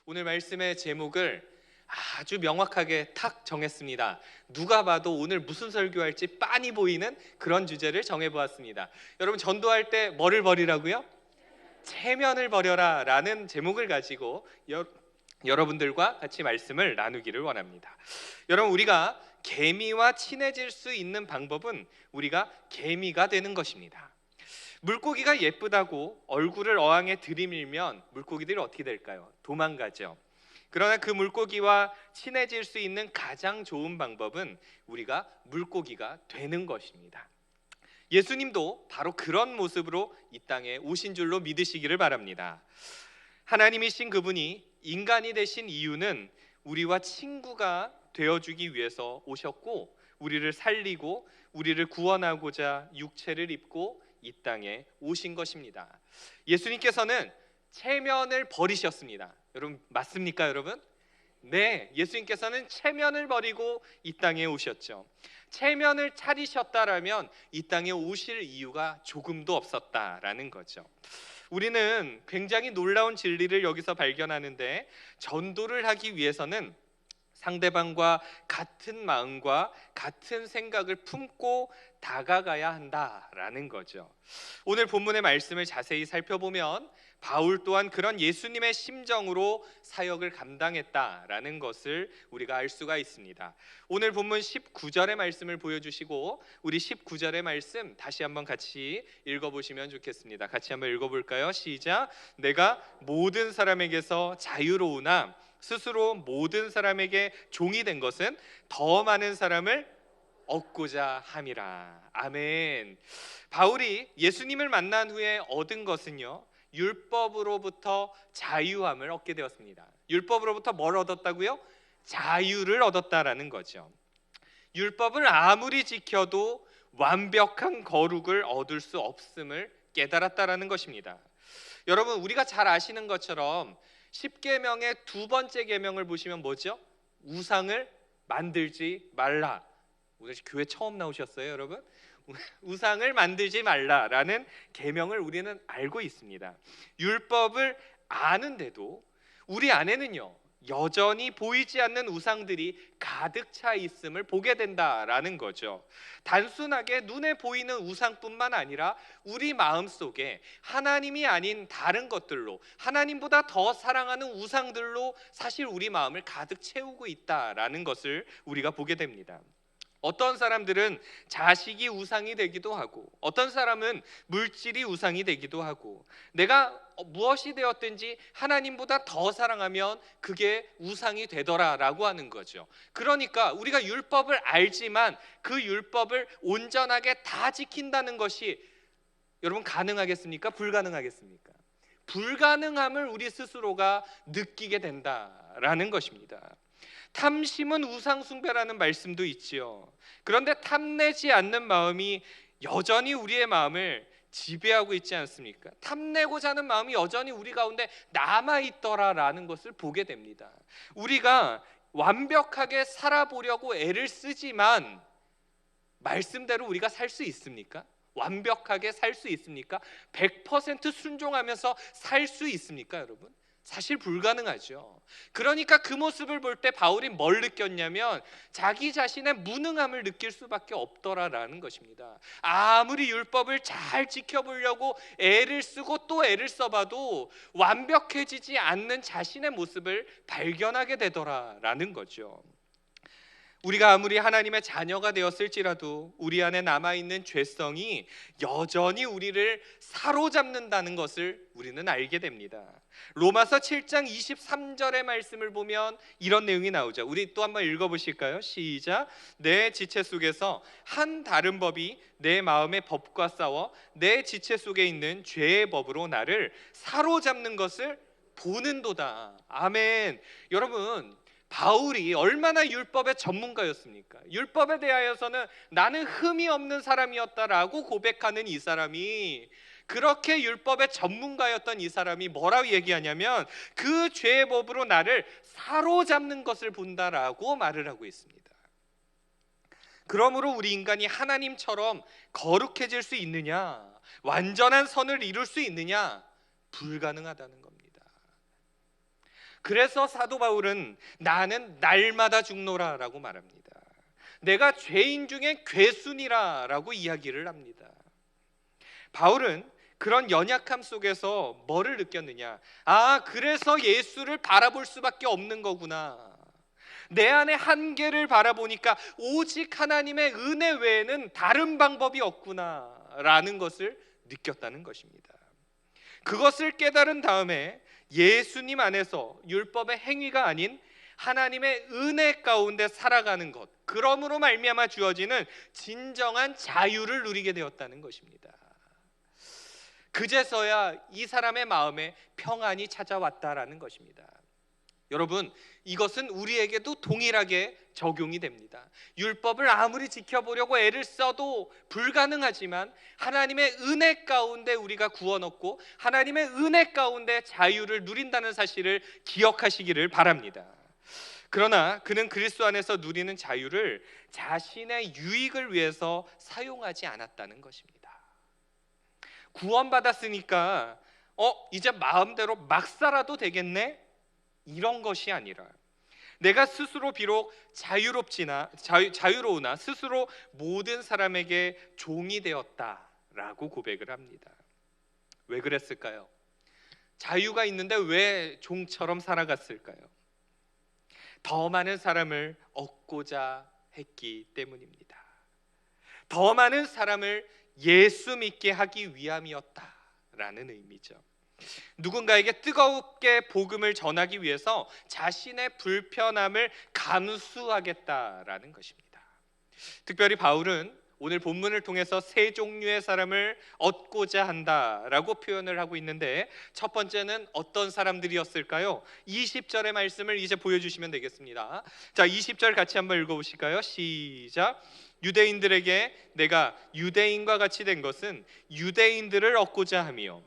오늘 말씀의 제목을 아주 명확하게 탁 정했습니다. 누가 봐도 오늘 무슨 설교할지 빤히 보이는 그런 주제를 정해보았습니다. 여러분, 전도할 때 뭐를 버리라고요? 체면을 버려라 라는 제목을 가지고 여러분들과 같이 말씀을 나누기를 원합니다. 여러분, 우리가 개미와 친해질 수 있는 방법은 우리가 개미가 되는 것입니다. 물고기가 예쁘다고 얼굴을 어항에 들이밀면 물고기들이 어떻게 될까요? 도망가죠. 그러나 그 물고기와 친해질 수 있는 가장 좋은 방법은 우리가 물고기가 되는 것입니다. 예수님도 바로 그런 모습으로 이 땅에 오신 줄로 믿으시기를 바랍니다. 하나님이신 그분이 인간이 되신 이유는 우리와 친구가 되어주기 위해서 오셨고, 우리를 살리고 우리를 구원하고자 육체를 입고 이 땅에 오신 것입니다. 예수님께서는 체면을 버리셨습니다. 여러분, 맞습니까, 여러분? 네, 예수님께서는 체면을 버리고 이 땅에 오셨죠. 체면을 차리셨다라면 이 땅에 오실 이유가 조금도 없었다라는 거죠. 우리는 굉장히 놀라운 진리를 여기서 발견하는데, 전도를 하기 위해서는 상대방과 같은 마음과 같은 생각을 품고 다가가야 한다라는 거죠. 오늘 본문의 말씀을 자세히 살펴보면 바울 또한 그런 예수님의 심정으로 사역을 감당했다라는 것을 우리가 알 수가 있습니다. 오늘 본문 19절의 말씀을 보여주시고 우리 19절의 말씀 다시 한번 같이 읽어보시면 좋겠습니다. 같이 한번 읽어볼까요? 시작. 내가 모든 사람에게서 자유로우나 스스로 모든 사람에게 종이 된 것은 더 많은 사람을 얻고자 함이라. 아멘. 바울이 예수님을 만난 후에 얻은 것은요, 율법으로부터 자유함을 얻게 되었습니다. 율법으로부터 뭘 얻었다고요? 자유를 얻었다라는 거죠. 율법을 아무리 지켜도 완벽한 거룩을 얻을 수 없음을 깨달았다라는 것입니다. 여러분, 우리가 잘 아시는 것처럼 10계명의 두 번째 계명을 보시면 뭐죠? 우상을 만들지 말라. 오늘 교회 처음 나오셨어요, 여러분? 우상을 만들지 말라라는 계명을 우리는 알고 있습니다. 율법을 아는데도 우리 안에는요, 여전히 보이지 않는 우상들이 가득 차 있음을 보게 된다라는 거죠. 단순하게 눈에 보이는 우상뿐만 아니라 우리 마음속에 하나님이 아닌 다른 것들로, 하나님보다 더 사랑하는 우상들로 사실 우리 마음을 가득 채우고 있다라는 것을 우리가 보게 됩니다. 어떤 사람들은 자식이 우상이 되기도 하고, 어떤 사람은 물질이 우상이 되기도 하고, 내가 무엇이 되었든지 하나님보다 더 사랑하면 그게 우상이 되더라라고 하는 거죠. 그러니까 우리가 율법을 알지만 그 율법을 온전하게 다 지킨다는 것이 여러분 가능하겠습니까? 불가능하겠습니까? 불가능함을 우리 스스로가 느끼게 된다라는 것입니다. 탐심은 우상숭배라는 말씀도 있지요. 그런데 탐내지 않는 마음이 여전히 우리의 마음을 지배하고 있지 않습니까? 탐내고자 하는 마음이 여전히 우리 가운데 남아있더라라는 것을 보게 됩니다. 우리가 완벽하게 살아보려고 애를 쓰지만 말씀대로 우리가 살 수 있습니까? 완벽하게 살 수 있습니까? 100% 순종하면서 살 수 있습니까, 여러분? 사실 불가능하죠. 그러니까 그 모습을 볼 때 바울이 뭘 느꼈냐면 자기 자신의 무능함을 느낄 수밖에 없더라라는 것입니다. 아무리 율법을 잘 지켜보려고 애를 쓰고 또 애를 써봐도 완벽해지지 않는 자신의 모습을 발견하게 되더라라는 거죠. 우리가 아무리 하나님의 자녀가 되었을지라도 우리 안에 남아있는 죄성이 여전히 우리를 사로잡는다는 것을 우리는 알게 됩니다. 로마서 7장 23절의 말씀을 보면 이런 내용이 나오죠. 우리 또 한번 읽어보실까요? 시작. 내 지체 속에서 한 다른 법이 내 마음의 법과 싸워 내 지체 속에 있는 죄의 법으로 나를 사로잡는 것을 보는도다. 아멘. 여러분, 바울이 얼마나 율법의 전문가였습니까? 율법에 대하여서는 나는 흠이 없는 사람이었다라고 고백하는 이 사람이, 그렇게 율법의 전문가였던 이 사람이 뭐라고 얘기하냐면 그 죄의 법으로 나를 사로잡는 것을 본다라고 말을 하고 있습니다. 그러므로 우리 인간이 하나님처럼 거룩해질 수 있느냐, 완전한 선을 이룰 수 있느냐? 불가능하다는 겁니다. 그래서 사도 바울은 나는 날마다 죽노라라고 말합니다. 내가 죄인 중에 괴순이라라고 이야기를 합니다. 바울은 그런 연약함 속에서 뭐를 느꼈느냐? 그래서 예수를 바라볼 수밖에 없는 거구나. 내 안의 한계를 바라보니까 오직 하나님의 은혜 외에는 다른 방법이 없구나라는 것을 느꼈다는 것입니다. 그것을 깨달은 다음에 예수님 안에서 율법의 행위가 아닌 하나님의 은혜 가운데 살아가는 것, 그러므로 말미암아 주어지는 진정한 자유를 누리게 되었다는 것입니다. 그제서야 이 사람의 마음에 평안이 찾아왔다라는 것입니다. 여러분, 이것은 우리에게도 동일하게 적용이 됩니다. 율법을 아무리 지켜보려고 애를 써도 불가능하지만 하나님의 은혜 가운데 우리가 구원 얻고 하나님의 은혜 가운데 자유를 누린다는 사실을 기억하시기를 바랍니다. 그러나 그는 그리스도 안에서 누리는 자유를 자신의 유익을 위해서 사용하지 않았다는 것입니다. 구원받았으니까 이제 마음대로 막 살아도 되겠네? 이런 것이 아니라 내가 스스로 비록 자유로우나 스스로 모든 사람에게 종이 되었다라고 고백을 합니다. 왜 그랬을까요? 자유가 있는데 왜 종처럼 살아갔을까요? 더 많은 사람을 얻고자 했기 때문입니다. 더 많은 사람을 예수 믿게 하기 위함이었다라는 의미죠. 누군가에게 뜨겁게 복음을 전하기 위해서 자신의 불편함을 감수하겠다라는 것입니다. 특별히 바울은 오늘 본문을 통해서 세 종류의 사람을 얻고자 한다라고 표현을 하고 있는데, 첫 번째는 어떤 사람들이었을까요? 20절의 말씀을 이제 보여주시면 되겠습니다. 자, 20절 같이 한번 읽어보실까요? 시작. 유대인들에게 내가 유대인과 같이 된 것은 유대인들을 얻고자 하며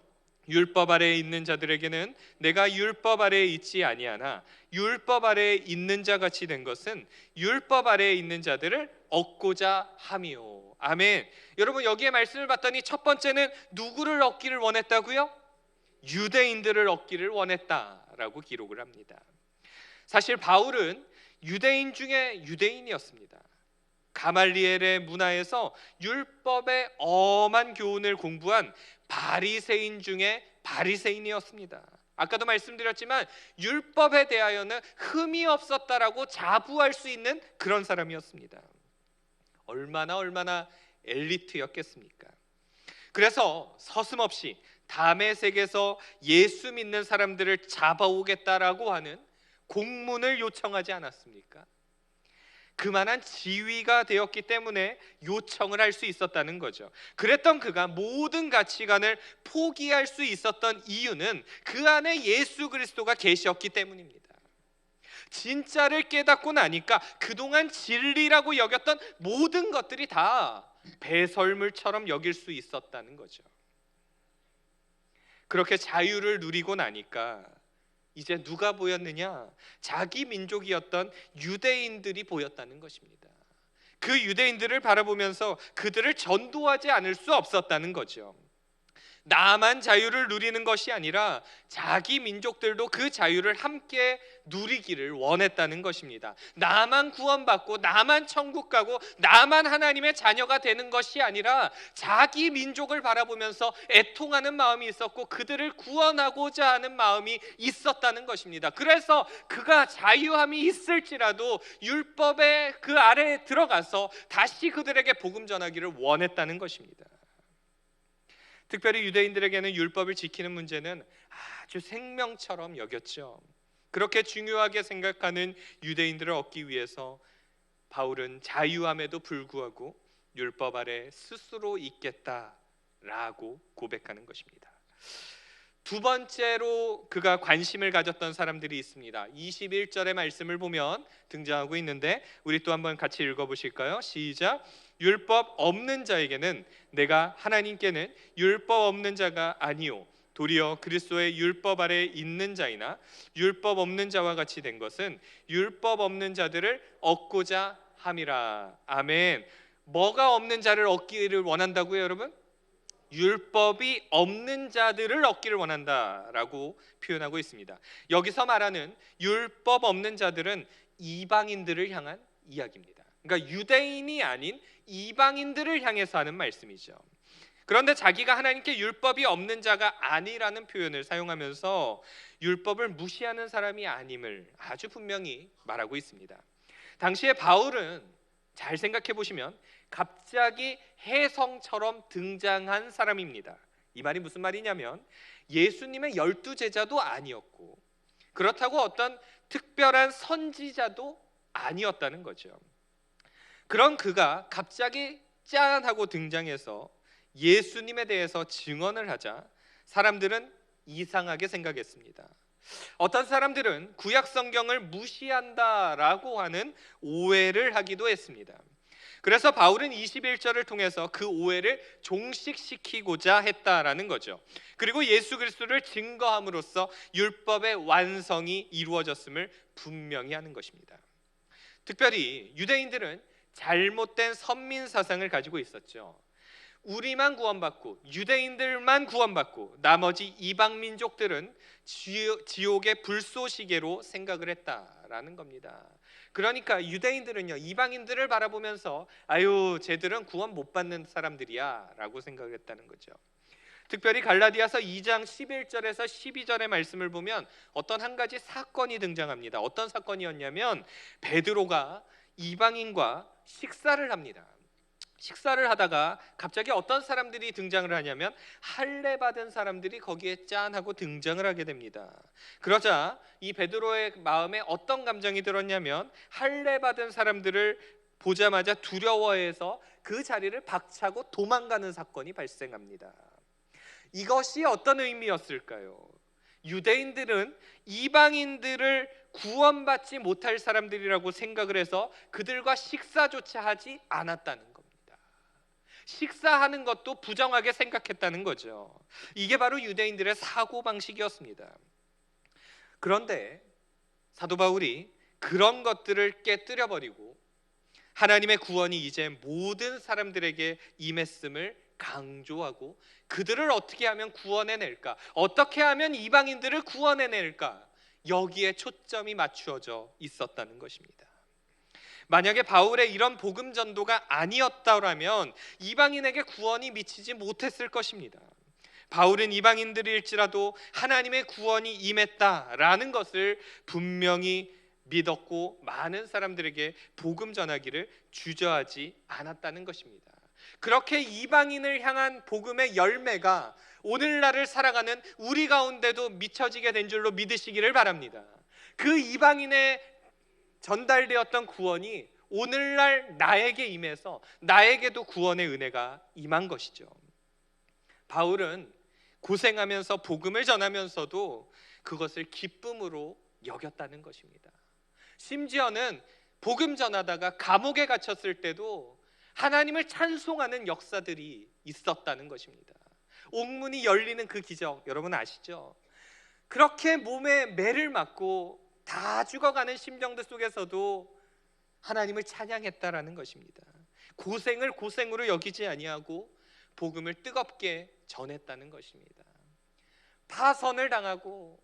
율법 아래에 있는 자들에게는 내가 율법 아래에 있지 아니하나 율법 아래에 있는 자 같이 된 것은 율법 아래에 있는 자들을 얻고자 하며. 아멘. 여러분, 여기에 말씀을 봤더니 첫 번째는 누구를 얻기를 원했다고요? 유대인들을 얻기를 원했다라고 기록을 합니다. 사실 바울은 유대인 중에 유대인이었습니다. 가말리엘의 문화에서 율법의 엄한 교훈을 공부한 바리새인 중에 바리새인이었습니다. 아까도 말씀드렸지만 율법에 대하여는 흠이 없었다라고 자부할 수 있는 그런 사람이었습니다. 얼마나 엘리트였겠습니까? 그래서 서슴없이 다메섹에서 예수 믿는 사람들을 잡아오겠다라고 하는 공문을 요청하지 않았습니까? 그만한 지위가 되었기 때문에 요청을 할 수 있었다는 거죠. 그랬던 그가 모든 가치관을 포기할 수 있었던 이유는 그 안에 예수 그리스도가 계셨기 때문입니다. 진짜를 깨닫고 나니까 그동안 진리라고 여겼던 모든 것들이 다 배설물처럼 여길 수 있었다는 거죠. 그렇게 자유를 누리고 나니까 이제 누가 보였느냐? 자기 민족이었던 유대인들이 보였다는 것입니다. 그 유대인들을 바라보면서 그들을 전도하지 않을 수 없었다는 거죠. 나만 자유를 누리는 것이 아니라 자기 민족들도 그 자유를 함께 누리기를 원했다는 것입니다. 나만 구원받고 나만 천국 가고 나만 하나님의 자녀가 되는 것이 아니라 자기 민족을 바라보면서 애통하는 마음이 있었고 그들을 구원하고자 하는 마음이 있었다는 것입니다. 그래서 그가 자유함이 있을지라도 율법의 그 아래에 들어가서 다시 그들에게 복음 전하기를 원했다는 것입니다. 특별히 유대인들에게는 율법을 지키는 문제는 아주 생명처럼 여겼죠. 그렇게 중요하게 생각하는 유대인들을 얻기 위해서 바울은 자유함에도 불구하고 율법 아래 스스로 있겠다라고 고백하는 것입니다. 두 번째로 그가 관심을 가졌던 사람들이 있습니다. 21절의 말씀을 보면 등장하고 있는데 우리 또 한번 같이 읽어보실까요? 시작. 율법 없는 자에게는 내가 하나님께는 율법 없는 자가 아니요 도리어 그리스도의 율법 아래에 있는 자이나 율법 없는 자와 같이 된 것은 율법 없는 자들을 얻고자 함이라. 아멘. 뭐가 없는 자를 얻기를 원한다고요, 여러분? 율법이 없는 자들을 얻기를 원한다라고 표현하고 있습니다. 여기서 말하는 율법 없는 자들은 이방인들을 향한 이야기입니다. 그러니까 유대인이 아닌 이방인들을 향해서 하는 말씀이죠. 그런데 자기가 하나님께 율법이 없는 자가 아니라는 표현을 사용하면서 율법을 무시하는 사람이 아님을 아주 분명히 말하고 있습니다. 당시에 바울은 잘 생각해 보시면 갑자기 혜성처럼 등장한 사람입니다. 이 말이 무슨 말이냐면 예수님의 12 제자도 아니었고 그렇다고 어떤 특별한 선지자도 아니었다는 거죠. 그런 그가 갑자기 짠 하고 등장해서 예수님에 대해서 증언을 하자 사람들은 이상하게 생각했습니다. 어떤 사람들은 구약 성경을 무시한다라고 하는 오해를 하기도 했습니다. 그래서 바울은 21절을 통해서 그 오해를 종식시키고자 했다라는 거죠. 그리고 예수 그리스도를 증거함으로써 율법의 완성이 이루어졌음을 분명히 하는 것입니다. 특별히 유대인들은 잘못된 선민 사상을 가지고 있었죠. 우리만 구원받고 유대인들만 구원받고 나머지 이방 민족들은 지옥의 불쏘시개로 생각을 했다라는 겁니다. 그러니까 유대인들은요 이방인들을 바라보면서 아유 쟤들은 구원 못 받는 사람들이야 라고 생각을 했다는 거죠. 특별히 갈라디아서 2장 11절에서 12절의 말씀을 보면 어떤 한 가지 사건이 등장합니다. 어떤 사건이었냐면 베드로가 이방인과 식사를 합니다. 식사를 하다가 갑자기 어떤 사람들이 등장을 하냐면 할례 받은 사람들이 거기에 짠 하고 등장을 하게 됩니다. 그러자 이 베드로의 마음에 어떤 감정이 들었냐면 할례 받은 사람들을 보자마자 두려워해서 그 자리를 박차고 도망가는 사건이 발생합니다. 이것이 어떤 의미였을까요? 유대인들은 이방인들을 구원받지 못할 사람들이라고 생각을 해서 그들과 식사조차 하지 않았다는 겁니다. 식사하는 것도 부정하게 생각했다는 거죠. 이게 바로 유대인들의 사고방식이었습니다. 그런데 사도 바울이 그런 것들을 깨뜨려 버리고 하나님의 구원이 이제 모든 사람들에게 임했음을 강조하고 그들을 어떻게 하면 구원해낼까? 어떻게 하면 이방인들을 구원해낼까? 여기에 초점이 맞추어져 있었다는 것입니다. 만약에 바울의 이런 복음 전도가 아니었다면 이방인에게 구원이 미치지 못했을 것입니다. 바울은 이방인들일지라도 하나님의 구원이 임했다라는 것을 분명히 믿었고 많은 사람들에게 복음 전하기를 주저하지 않았다는 것입니다. 그렇게 이방인을 향한 복음의 열매가 오늘날을 살아가는 우리 가운데도 미쳐지게 된 줄로 믿으시기를 바랍니다. 그 이방인의 전달되었던 구원이 오늘날 나에게 임해서 나에게도 구원의 은혜가 임한 것이죠. 바울은 고생하면서 복음을 전하면서도 그것을 기쁨으로 여겼다는 것입니다. 심지어는 복음 전하다가 감옥에 갇혔을 때도 하나님을 찬송하는 역사들이 있었다는 것입니다. 옥문이 열리는 그 기적 여러분 아시죠? 그렇게 몸에 매를 맞고 다 죽어가는 심정들 속에서도 하나님을 찬양했다라는 것입니다. 고생을 고생으로 여기지 아니하고 복음을 뜨겁게 전했다는 것입니다. 파선을 당하고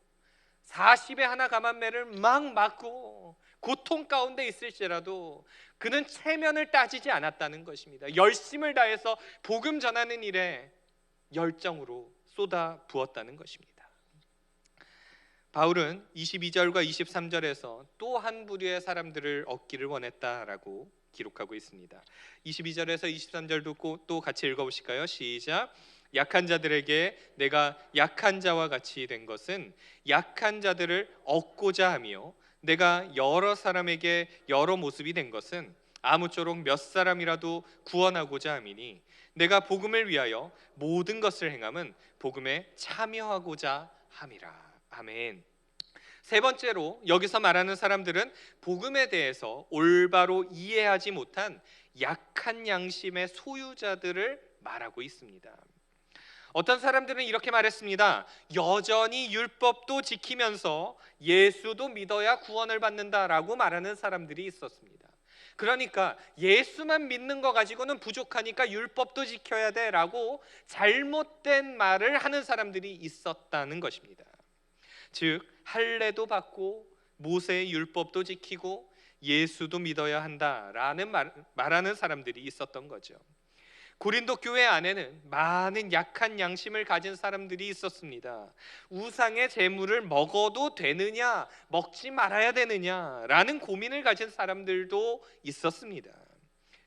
40에 하나 감한매를 막 맞고 고통 가운데 있을지라도 그는 체면을 따지지 않았다는 것입니다. 열심을 다해서 복음 전하는 일에 열정으로 쏟아 부었다는 것입니다. 바울은 22절과 23절에서 또 한 부류의 사람들을 얻기를 원했다라고 기록하고 있습니다. 22절에서 23절도 또 같이 읽어보실까요? 시작. 약한 자들에게 내가 약한 자와 같이 된 것은 약한 자들을 얻고자 하며 내가 여러 사람에게 여러 모습이 된 것은 아무쪼록 몇 사람이라도 구원하고자 함이니 내가 복음을 위하여 모든 것을 행함은 복음에 참여하고자 함이라. 아멘. 세 번째로 여기서 말하는 사람들은 복음에 대해서 올바로 이해하지 못한 약한 양심의 소유자들을 말하고 있습니다. 어떤 사람들은 이렇게 말했습니다. 여전히 율법도 지키면서 예수도 믿어야 구원을 받는다라고 말하는 사람들이 있었습니다. 그러니까 예수만 믿는 거 가지고는 부족하니까 율법도 지켜야 돼라고 잘못된 말을 하는 사람들이 있었다는 것입니다. 즉 할례도 받고 모세의 율법도 지키고 예수도 믿어야 한다라는 말하는 사람들이 있었던 거죠. 고린도 교회 안에는 많은 약한 양심을 가진 사람들이 있었습니다. 우상의 제물을 먹어도 되느냐, 먹지 말아야 되느냐라는 고민을 가진 사람들도 있었습니다.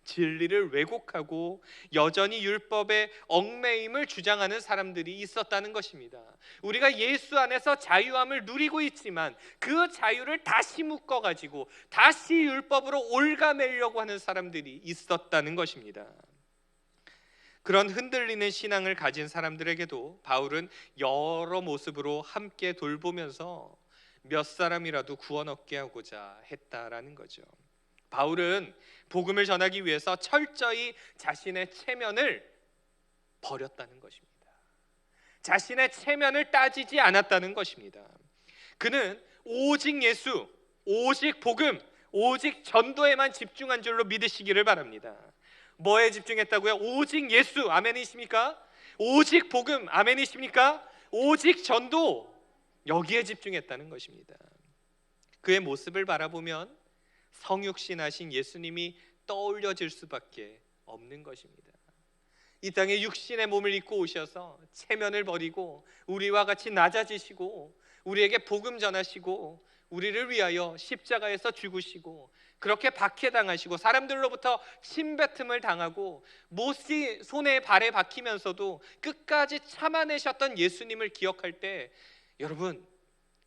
진리를 왜곡하고 여전히 율법의 얽매임을 주장하는 사람들이 있었다는 것입니다. 우리가 예수 안에서 자유함을 누리고 있지만 그 자유를 다시 묶어가지고 다시 율법으로 옭아매려고 하는 사람들이 있었다는 것입니다. 그런 흔들리는 신앙을 가진 사람들에게도 바울은 여러 모습으로 함께 돌보면서 몇 사람이라도 구원 얻게 하고자 했다라는 거죠. 바울은 복음을 전하기 위해서 철저히 자신의 체면을 버렸다는 것입니다. 자신의 체면을 따지지 않았다는 것입니다. 그는 오직 예수, 오직 복음, 오직 전도에만 집중한 줄로 믿으시기를 바랍니다. 뭐에 집중했다고요? 오직 예수, 아멘이십니까? 오직 복음, 아멘이십니까? 오직 전도, 여기에 집중했다는 것입니다. 그의 모습을 바라보면 성육신하신 예수님이 떠올려질 수밖에 없는 것입니다. 이 땅에 육신의 몸을 입고 오셔서 체면을 버리고 우리와 같이 낮아지시고 우리에게 복음 전하시고 우리를 위하여 십자가에서 죽으시고 그렇게 박해당하시고 사람들로부터 침뱉음을 당하고 못이 손에 발에 박히면서도 끝까지 참아내셨던 예수님을 기억할 때 여러분,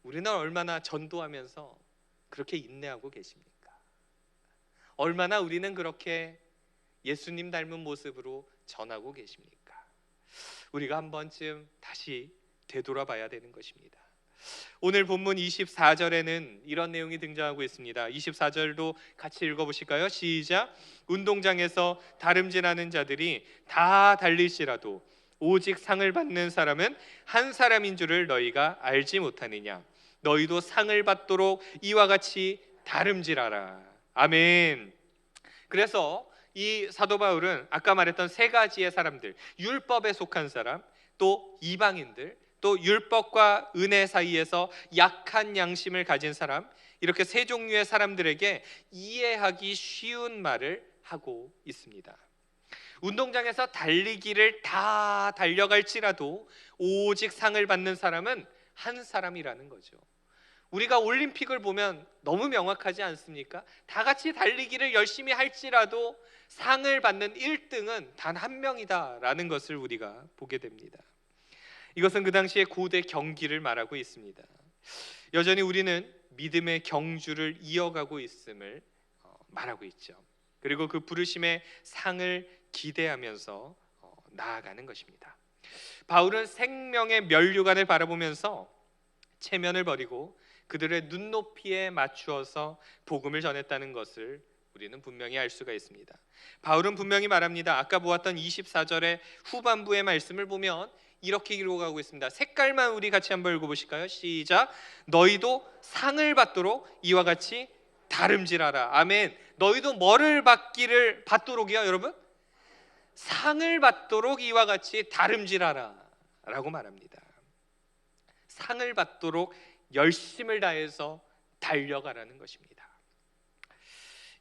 우리는 얼마나 전도하면서 그렇게 인내하고 계십니까? 얼마나 우리는 그렇게 예수님 닮은 모습으로 전하고 계십니까? 우리가 한 번쯤 다시 되돌아봐야 되는 것입니다. 오늘 본문 24절에는 이런 내용이 등장하고 있습니다. 24절도 같이 읽어보실까요? 시작. 운동장에서 다름질하는 자들이 다 달릴지라도 오직 상을 받는 사람은 한 사람인 줄을 너희가 알지 못하느냐? 너희도 상을 받도록 이와 같이 다름질하라. 아멘. 그래서 이 사도 바울은 아까 말했던 세 가지의 사람들, 율법에 속한 사람, 또 이방인들, 또 율법과 은혜 사이에서 약한 양심을 가진 사람, 이렇게 세 종류의 사람들에게 이해하기 쉬운 말을 하고 있습니다. 운동장에서 달리기를 다 달려갈지라도 오직 상을 받는 사람은 한 사람이라는 거죠. 우리가 올림픽을 보면 너무 명확하지 않습니까? 다 같이 달리기를 열심히 할지라도 상을 받는 1등은 단 한 명이다라는 것을 우리가 보게 됩니다. 이것은 그 당시의 고대 경기를 말하고 있습니다. 여전히 우리는 믿음의 경주를 이어가고 있음을 말하고 있죠. 그리고 그 부르심의 상을 기대하면서 나아가는 것입니다. 바울은 생명의 면류관을 바라보면서 체면을 버리고 그들의 눈높이에 맞추어서 복음을 전했다는 것을 우리는 분명히 알 수가 있습니다. 바울은 분명히 말합니다. 아까 보았던 24절의 후반부의 말씀을 보면 이렇게 기록하고 있습니다. 색깔만 우리 같이 한번 읽어보실까요? 시작. 너희도 상을 받도록 이와 같이 다름질하라. 아멘. 너희도 뭐를 받도록이요, 여러분? 상을 받도록 이와 같이 다름질하라 라고 말합니다. 상을 받도록 열심을 다해서 달려가라는 것입니다.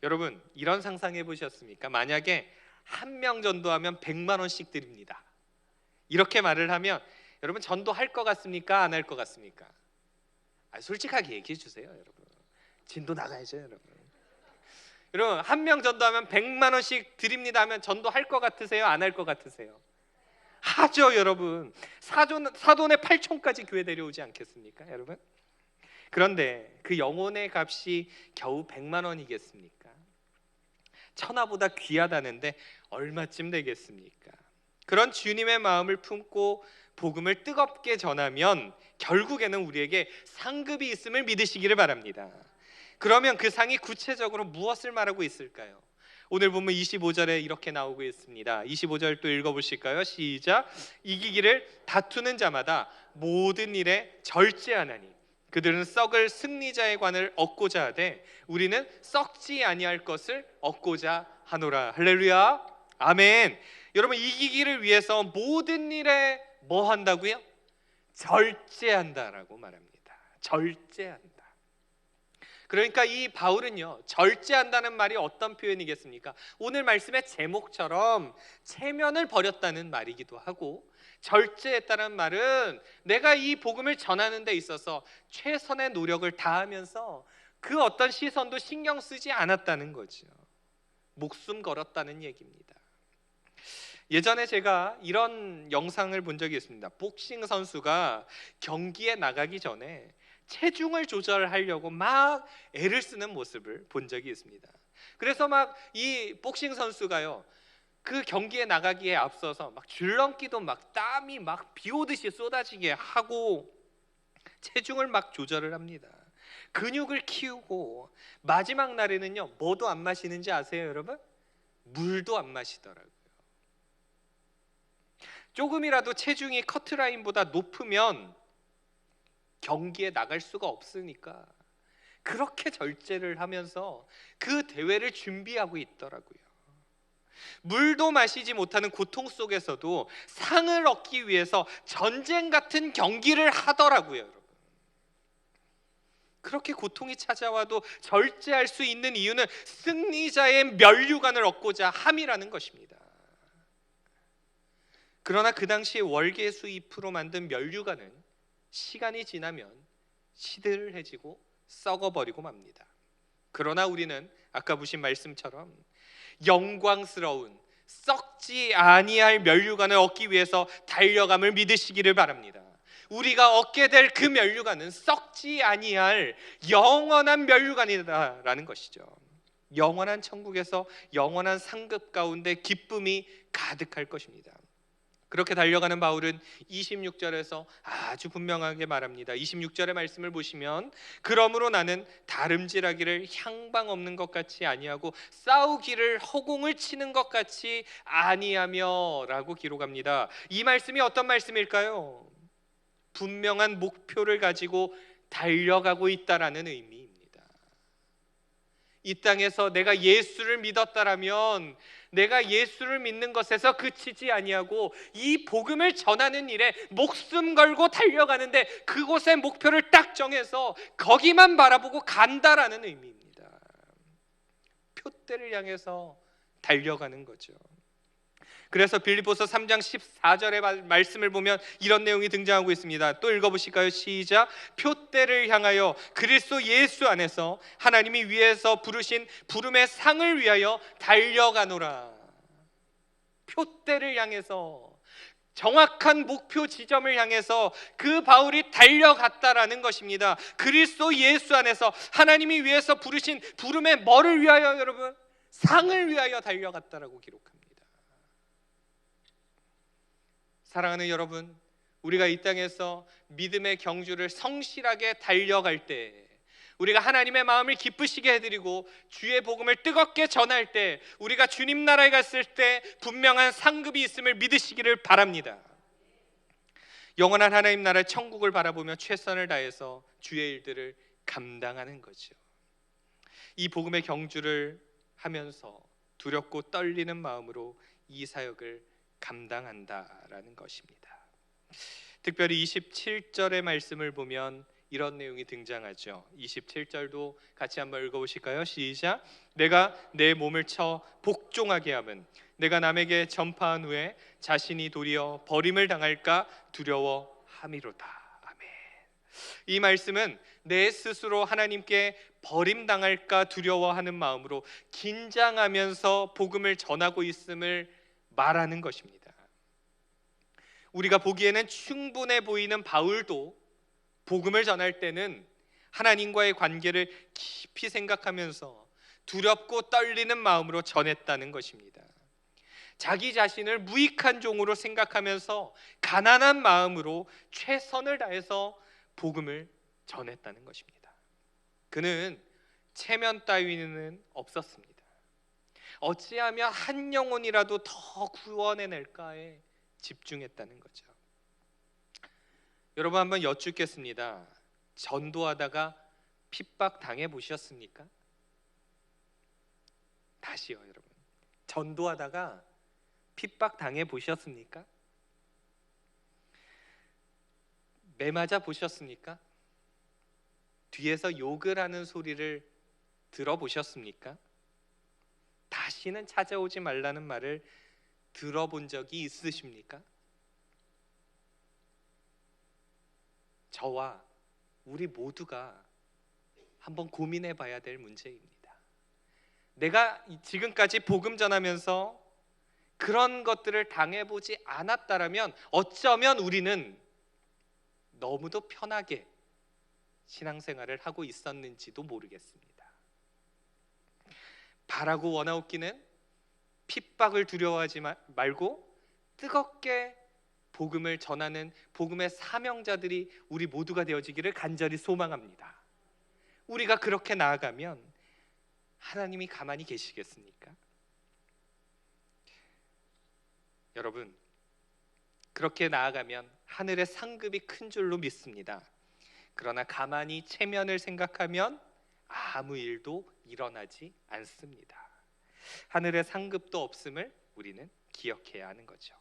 여러분, 이런 상상해 보셨습니까? 만약에 한 명 전도하면 100만 원씩 드립니다. 이렇게 말을 하면 여러분 전도할 것 같습니까? 안 할 것 같습니까? 솔직하게 얘기해 주세요, 여러분. 진도 나가야죠, 여러분. 여러분, 한 명 전도하면 100만 원씩 드립니다 하면 전도할 것 같으세요? 안 할 것 같으세요? 하죠, 여러분. 사돈의 8촌까지 교회 데려오지 않겠습니까, 여러분? 그런데 그 영혼의 값이 겨우 100만 원이겠습니까? 천하보다 귀하다는데 얼마쯤 되겠습니까? 그런 주님의 마음을 품고 복음을 뜨겁게 전하면 결국에는 우리에게 상급이 있음을 믿으시기를 바랍니다. 그러면 그 상이 구체적으로 무엇을 말하고 있을까요? 오늘 보면 25절에 이렇게 나오고 있습니다. 25절 또 읽어보실까요? 시작. 이기기를 다투는 자마다 모든 일에 절제하나니 그들은 썩을 승리자의 관을 얻고자 하되 우리는 썩지 아니할 것을 얻고자 하노라. 할렐루야. 아멘. 여러분, 이기기를 위해서 모든 일에 뭐 한다고요? 절제한다라고 말합니다. 절제한다. 그러니까 이 바울은요, 절제한다는 말이 어떤 표현이겠습니까? 오늘 말씀의 제목처럼 체면을 버렸다는 말이기도 하고, 절제했다는 말은 내가 이 복음을 전하는 데 있어서 최선의 노력을 다하면서 그 어떤 시선도 신경 쓰지 않았다는 거죠. 목숨 걸었다는 얘기입니다. 예전에 제가 이런 영상을 본 적이 있습니다. 복싱 선수가 경기에 나가기 전에 체중을 조절하려고 막 애를 쓰는 모습을 본 적이 있습니다. 그래서 막 이 복싱 선수가요, 그 경기에 나가기에 앞서서 막 줄넘기도 막 땀이 막 비 오듯이 쏟아지게 하고 체중을 막 조절을 합니다. 근육을 키우고 마지막 날에는요, 뭐도 안 마시는지 아세요, 여러분? 물도 안 마시더라고요. 조금이라도 체중이 커트라인보다 높으면 경기에 나갈 수가 없으니까 그렇게 절제를 하면서 그 대회를 준비하고 있더라고요. 물도 마시지 못하는 고통 속에서도 상을 얻기 위해서 전쟁 같은 경기를 하더라고요, 여러분. 그렇게 고통이 찾아와도 절제할 수 있는 이유는 승리자의 면류관을 얻고자 함이라는 것입니다. 그러나 그 당시 월계수 잎으로 만든 면류관은 시간이 지나면 시들해지고 썩어버리고 맙니다. 그러나 우리는 아까 보신 말씀처럼 영광스러운 썩지 아니할 면류관을 얻기 위해서 달려감을 믿으시기를 바랍니다. 우리가 얻게 될 그 면류관은 썩지 아니할 영원한 면류관이다라는 것이죠. 영원한 천국에서 영원한 상급 가운데 기쁨이 가득할 것입니다. 그렇게 달려가는 바울은 26절에서 아주 분명하게 말합니다. 26절의 말씀을 보시면 그러므로 나는 다름질하기를 향방 없는 것 같이 아니하고 싸우기를 허공을 치는 것 같이 아니하며 라고 기록합니다. 이 말씀이 어떤 말씀일까요? 분명한 목표를 가지고 달려가고 있다라는 의미입니다. 이 땅에서 내가 예수를 믿었다라면 내가 예수를 믿는 것에서 그치지 아니하고 이 복음을 전하는 일에 목숨 걸고 달려가는데 그곳의 목표를 딱 정해서 거기만 바라보고 간다라는 의미입니다. 표대를 향해서 달려가는 거죠. 그래서 빌립보서 3장 14절의 말씀을 보면 이런 내용이 등장하고 있습니다. 또 읽어보실까요? 시작. 표대를 향하여 그리스도 예수 안에서 하나님이 위에서 부르신 부름의 상을 위하여 달려가노라. 표대를 향해서, 정확한 목표 지점을 향해서 그 바울이 달려갔다라는 것입니다. 그리스도 예수 안에서 하나님이 위에서 부르신 부름의 뭐를 위하여, 여러분? 상을 위하여 달려갔다라고 기록합니다. 사랑하는 여러분, 우리가 이 땅에서 믿음의 경주를 성실하게 달려갈 때, 우리가 하나님의 마음을 기쁘시게 해드리고 주의 복음을 뜨겁게 전할 때, 우리가 주님 나라에 갔을 때 분명한 상급이 있음을 믿으시기를 바랍니다. 영원한 하나님 나라의 천국을 바라보며 최선을 다해서 주의 일들을 감당하는 거죠. 이 복음의 경주를 하면서 두렵고 떨리는 마음으로 이 사역을 감당한다라는 것입니다. 특별히 27절의 말씀을 보면 이런 내용이 등장하죠. 27절도 같이 한번 읽어보실까요? 시작. 내가 내 몸을 쳐 복종하게 함은 내가 남에게 전파한 후에 자신이 도리어 버림을 당할까 두려워함이로다. 아멘. 이 말씀은 내 스스로 하나님께 버림당할까 두려워하는 마음으로 긴장하면서 복음을 전하고 있음을 말하는 것입니다. 우리가 보기에는 충분해 보이는 바울도 복음을 전할 때는 하나님과의 관계를 깊이 생각하면서 두렵고 떨리는 마음으로 전했다는 것입니다. 자기 자신을 무익한 종으로 생각하면서 가난한 마음으로 최선을 다해서 복음을 전했다는 것입니다. 그는 체면 따위는 없었습니다. 어찌하면 한 영혼이라도 더 구원해낼까에 집중했다는 거죠. 여러분, 한번 여쭙겠습니다. 전도하다가 핍박 당해 보셨습니까? 다시요, 여러분. 전도하다가 핍박 당해 보셨습니까? 매맞아 보셨습니까? 뒤에서 욕을 하는 소리를 들어보셨습니까? 다시는 찾아오지 말라는 말을 들어본 적이 있으십니까? 저와 우리 모두가 한번 고민해 봐야 될 문제입니다. 내가 지금까지 복음 전하면서 그런 것들을 당해보지 않았다라면 어쩌면 우리는 너무도 편하게 신앙생활을 하고 있었는지도 모르겠습니다. 바라고 원하옵기는 핍박을 두려워하지 말고 뜨겁게 복음을 전하는 복음의 사명자들이 우리 모두가 되어지기를 간절히 소망합니다. 우리가 그렇게 나아가면 하나님이 가만히 계시겠습니까? 여러분, 그렇게 나아가면 하늘의 상급이 큰 줄로 믿습니다. 그러나 가만히 체면을 생각하면 아무 일도 일어나지 않습니다. 하늘의 상급도 없음을 우리는 기억해야 하는 거죠.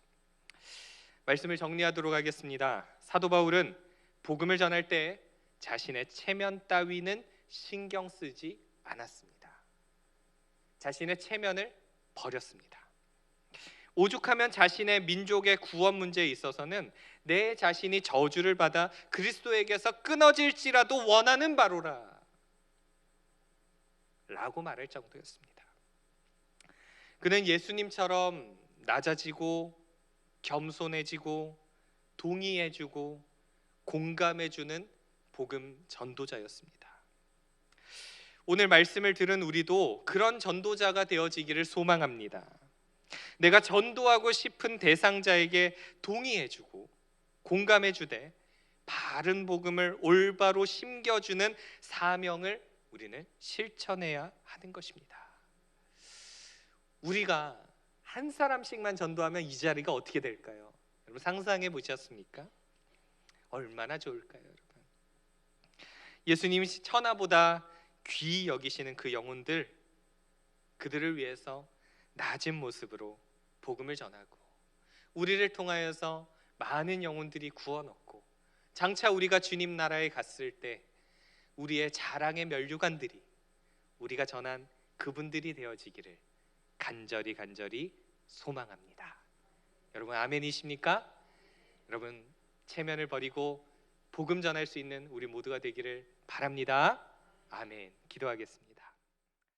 말씀을 정리하도록 하겠습니다. 사도 바울은 복음을 전할 때 자신의 체면 따위는 신경 쓰지 않았습니다. 자신의 체면을 버렸습니다. 오죽하면 자신의 민족의 구원 문제에 있어서는 내 자신이 저주를 받아 그리스도에게서 끊어질지라도 원하는 바로라 라고 말할 정도였습니다. 그는 예수님처럼 낮아지고 겸손해지고 동의해주고 공감해주는 복음 전도자였습니다. 오늘 말씀을 들은 우리도 그런 전도자가 되어지기를 소망합니다. 내가 전도하고 싶은 대상자에게 동의해주고 공감해주되 바른 복음을 올바로 심겨주는 사명을 우리는 실천해야 하는 것입니다. 우리가 한 사람씩만 전도하면 이 자리가 어떻게 될까요? 여러분 상상해 보셨습니까? 얼마나 좋을까요, 여러분? 예수님이 천하보다 귀히 여기시는 그 영혼들, 그들을 위해서 낮은 모습으로 복음을 전하고 우리를 통하여서 많은 영혼들이 구원 얻고 장차 우리가 주님 나라에 갔을 때 우리의 자랑의 면류관들이 우리가 전한 그분들이 되어지기를 간절히 소망합니다. 여러분 아멘이십니까? 여러분 체면을 버리고 복음 전할 수 있는 우리 모두가 되기를 바랍니다. 아멘. 기도하겠습니다.